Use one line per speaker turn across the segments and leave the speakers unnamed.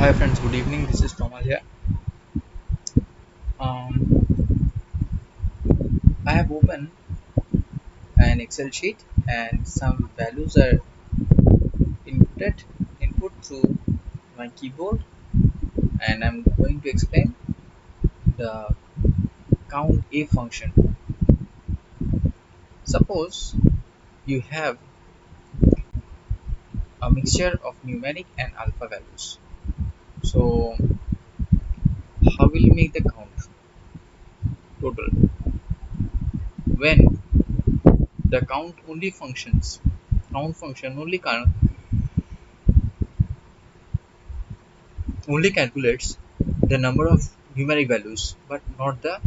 Hi friends, good evening. This is Tomal here. Um, I have opened an Excel sheet and some values are input through my keyboard, and I'm going to explain the count A function. Suppose you have a mixture of numeric and alpha values. So how will you make the count total when the count function only calculates the number of numeric values but not the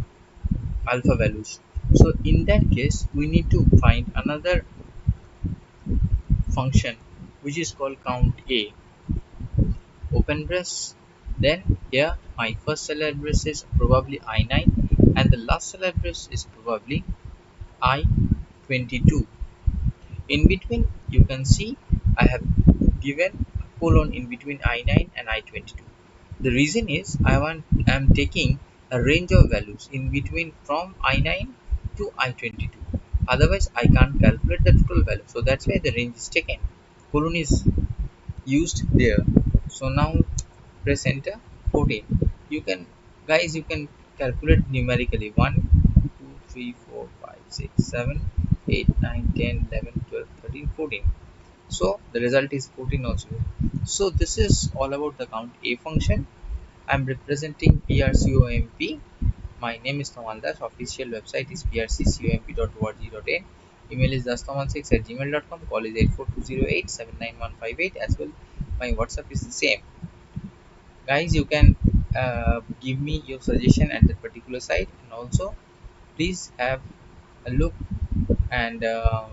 alpha values. So in that case we need to find another function which is called count A. Open brace. Then here my first cell address is probably I9 and the last cell address is probably I22. In between you can see I have given a colon in between I9 and I22. The reason is I'm taking a range of values in between from I9 to I22. Otherwise I can't calculate the total value. So that's why the range is taken. Colon is used there. So now press enter. 14. You can calculate numerically 1, 2, 3, 4, 5, 6, 7, 8, 9, 10, 11, 12, 13, 14. So the result is 14 also. So this is all about the count A function. I'm representing PRCOMP. My name is Tamaldas. Official website is prccomp.org.in. Email is dastomal6@gmail.com. Call is 84208 as well. My WhatsApp is the same. Guys, you can give me your suggestion at that particular site, and also please have a look and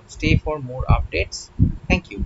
stay for more updates. Thank you.